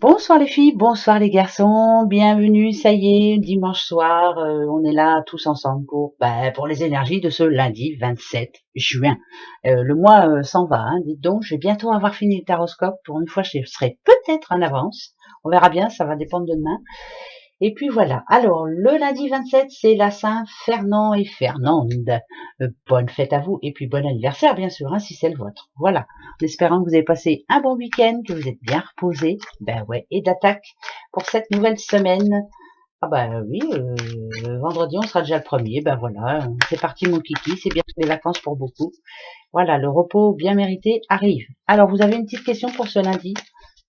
Bonsoir les filles, bonsoir les garçons, bienvenue, ça y est, dimanche soir, on est là tous ensemble pour les énergies de ce lundi 27 juin. Le mois s'en va, hein, dites donc, je vais bientôt avoir fini le taroscope, pour une fois je serai peut-être en avance, on verra bien, ça va dépendre de demain. Et puis voilà, alors le lundi 27 c'est la Saint-Fernand et Fernande. Bonne fête à vous et puis bon anniversaire bien sûr, hein, si c'est le vôtre. Voilà, en espérant que vous avez passé un bon week-end, que vous êtes bien reposés, ben ouais, et d'attaque pour cette nouvelle semaine. Ah ben oui, vendredi on sera déjà le premier, ben voilà, c'est parti mon kiki, c'est bientôt les vacances pour beaucoup. Voilà, le repos bien mérité arrive. Alors vous avez une petite question pour ce lundi?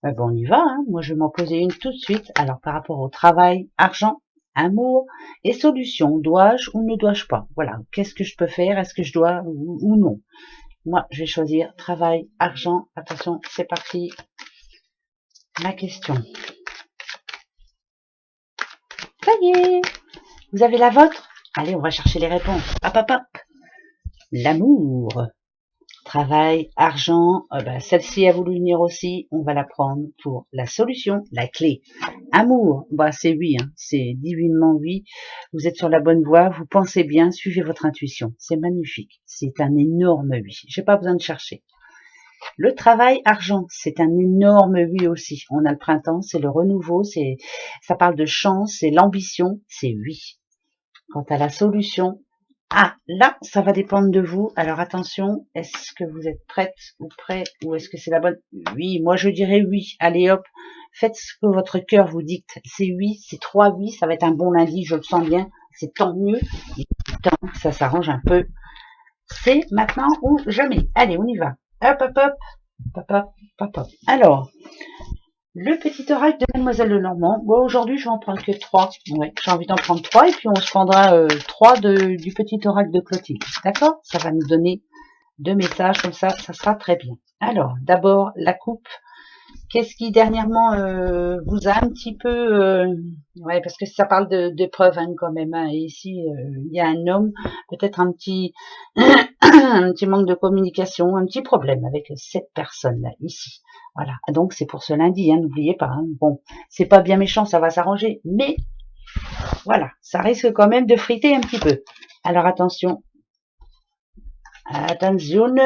Bon, on y va, hein. Moi, je vais m'en poser une tout de suite. Alors, par rapport au travail, argent, amour et solution, dois-je ou ne dois-je pas? Voilà, qu'est-ce que je peux faire? Est-ce que je dois ou non? Moi, je vais choisir travail, argent. Attention, c'est parti. Ma question. Ça y est, vous avez la vôtre? Allez, on va chercher les réponses. Hop, hop, hop. L'amour. Travail, argent, celle-ci a voulu venir aussi, on va la prendre pour la solution, la clé. Amour, c'est oui, hein, c'est divinement oui, vous êtes sur la bonne voie, vous pensez bien, suivez votre intuition, c'est magnifique, c'est un énorme oui, j'ai pas besoin de chercher. Le travail, argent, c'est un énorme oui aussi, on a le printemps, c'est le renouveau, ça parle de chance, c'est l'ambition, c'est oui. Quant à la solution, là, ça va dépendre de vous. Alors attention, est-ce que vous êtes prête ou prêt ou est-ce que c'est la bonne? Oui, moi je dirais oui. Allez hop, faites ce que votre cœur vous dicte. C'est oui, c'est 3 oui, ça va être un bon lundi, je le sens bien. C'est tant mieux. Tant que ça s'arrange un peu. C'est maintenant ou jamais. Allez, on y va. Hop, hop, hop, hop, hop, hop, hop. Alors, le petit oracle de Mademoiselle Lenormand. Bon, aujourd'hui, je vais en prendre que 3. Ouais, j'ai envie d'en prendre 3 et puis on se prendra 3 du petit oracle de Clotilde. D'accord? Ça va nous donner 2 messages comme ça sera très bien. Alors, d'abord, la coupe. Qu'est-ce qui dernièrement vous a un petit peu... ouais, parce que ça parle de preuves hein, quand même. Hein, et ici, il y a un homme, peut-être un petit, un petit manque de communication, un petit problème avec cette personne-là, ici. Voilà, donc c'est pour ce lundi, hein, n'oubliez pas. Hein. Bon, c'est pas bien méchant, ça va s'arranger, mais voilà, ça risque quand même de friter un petit peu. Alors attention, attention,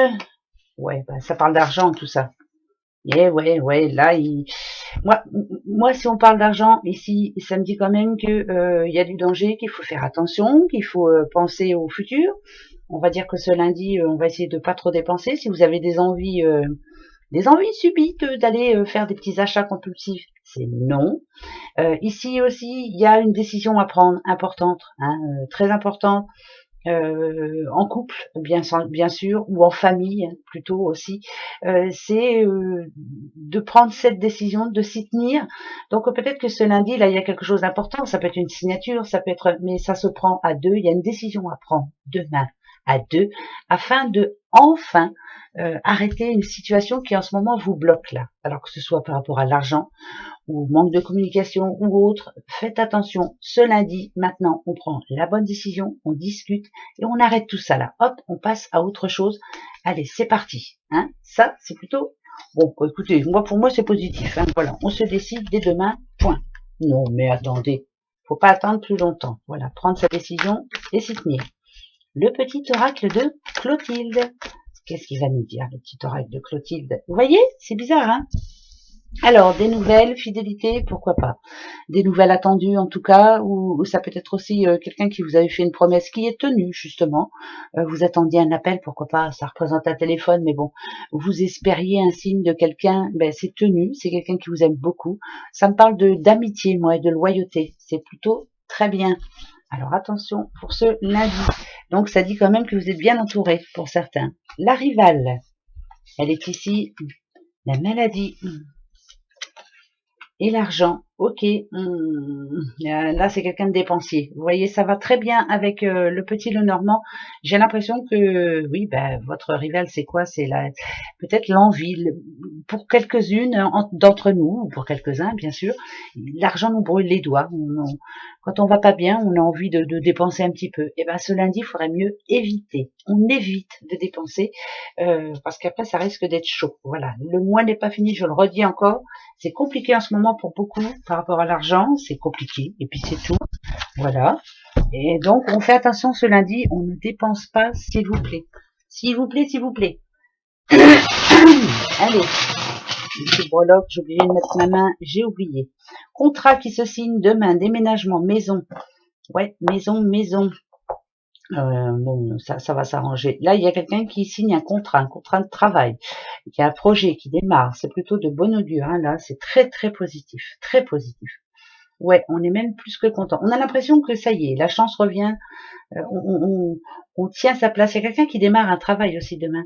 ouais, ça parle d'argent tout ça. Et ouais, là, moi, si on parle d'argent ici, ça me dit quand même que y a du danger, qu'il faut faire attention, qu'il faut penser au futur. On va dire que ce lundi, on va essayer de pas trop dépenser. Si vous avez des envies subites d'aller faire des petits achats compulsifs, c'est non. Ici aussi, il y a une décision à prendre importante, hein, très importante. En couple, bien sûr, ou en famille plutôt aussi, c'est de prendre cette décision, de s'y tenir. Donc peut-être que ce lundi, là, il y a quelque chose d'important. Ça peut être une signature, ça peut être, mais ça se prend à deux. Il y a une décision à prendre demain à deux, afin de enfin arrêter une situation qui en ce moment vous bloque là. Alors que ce soit par rapport à l'argent, ou manque de communication ou autre, faites attention. Ce lundi, maintenant, on prend la bonne décision, on discute et on arrête tout ça là. Hop, on passe à autre chose. Allez, c'est parti. Hein, ça, c'est plutôt... Bon, écoutez, pour moi, c'est positif. Hein, voilà, on se décide dès demain, point. Non, mais attendez, faut pas attendre plus longtemps. Voilà, prendre sa décision et s'y tenir. Le petit oracle de Clotilde. Qu'est-ce qu'il va nous dire, le petit oracle de Clotilde? Vous voyez, c'est bizarre, hein? Alors, des nouvelles, fidélité, pourquoi pas. Des nouvelles attendues en tout cas, ou ça peut être aussi quelqu'un qui vous avait fait une promesse qui est tenue justement. Vous attendiez un appel, pourquoi pas, ça représente un téléphone, mais bon, vous espériez un signe de quelqu'un, c'est tenu, c'est quelqu'un qui vous aime beaucoup. Ça me parle d'amitié, moi, et de loyauté. C'est plutôt très bien. Alors attention pour ce lundi. Donc ça dit quand même que vous êtes bien entouré pour certains. La rivale, elle est ici. La maladie. Et l'argent, ok, là c'est quelqu'un de dépensier. Vous voyez, ça va très bien avec le petit Lenormand. J'ai l'impression que, oui, votre rival, c'est quoi? C'est peut-être l'envie. Pour quelques-unes d'entre nous, ou pour quelques-uns, bien sûr, l'argent nous brûle les doigts. Quand on va pas bien, on a envie de dépenser un petit peu. Et ce lundi, il faudrait mieux éviter. On évite de dépenser parce qu'après, ça risque d'être chaud. Voilà, le mois n'est pas fini, je le redis encore. C'est compliqué en ce moment pour beaucoup par rapport à l'argent, c'est compliqué, et puis c'est tout. Voilà. Et donc, on fait attention ce lundi, on ne dépense pas, s'il vous plaît. S'il vous plaît, s'il vous plaît. Allez, monsieur Breloque, j'ai oublié de mettre ma main, j'ai oublié. Contrat qui se signe demain, déménagement, maison. Ouais, maison. Bon, ça va s'arranger. Là, il y a quelqu'un qui signe un contrat de travail. Il y a un projet qui démarre. C'est plutôt de bon augure. Hein, là, c'est très, très positif. Très positif. Ouais, on est même plus que content. On a l'impression que ça y est, la chance revient. On tient sa place. Il y a quelqu'un qui démarre un travail aussi demain.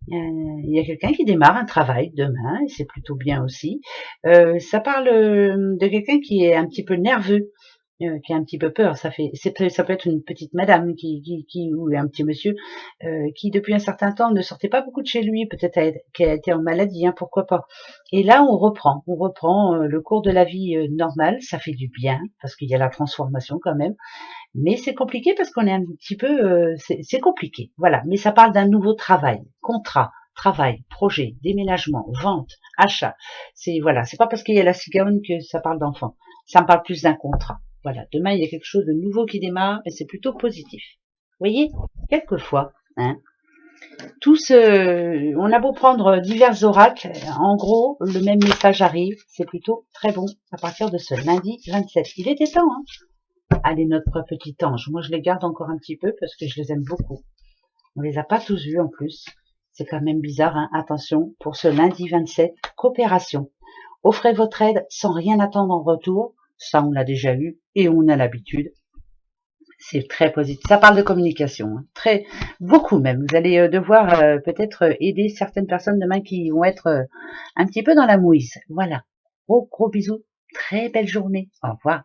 Il y a quelqu'un qui démarre un travail demain, et c'est plutôt bien aussi. Ça parle de quelqu'un qui est un petit peu nerveux, qui a un petit peu peur. Ça peut être une petite madame ou un petit monsieur qui depuis un certain temps ne sortait pas beaucoup de chez lui, peut-être qu'elle a été en maladie, hein, pourquoi pas. Et là on reprend le cours de la vie normale. Ça fait du bien parce qu'il y a la transformation quand même. Mais c'est compliqué parce qu'on est un petit peu, c'est compliqué, voilà. Mais ça parle d'un nouveau travail, contrat, travail, projet, déménagement, vente, achat. C'est voilà, c'est pas parce qu'il y a la cigogne que ça parle d'enfant. Ça me parle plus d'un contrat. Voilà, demain il y a quelque chose de nouveau qui démarre et c'est plutôt positif. Vous voyez, quelquefois, hein, on a beau prendre divers oracles, en gros, le même message arrive. C'est plutôt très bon à partir de ce lundi 27. Il était temps, hein. Allez, notre petit ange. Moi, je les garde encore un petit peu parce que je les aime beaucoup. On les a pas tous vus en plus. C'est quand même bizarre, hein. Attention, pour ce lundi 27, coopération. Offrez votre aide sans rien attendre en retour. Ça, on l'a déjà eu et on a l'habitude. C'est très positif. Ça parle de communication, hein. Beaucoup même. Vous allez devoir peut-être aider certaines personnes demain qui vont être un petit peu dans la mouise. Voilà. Gros bisous. Très belle journée. Au revoir.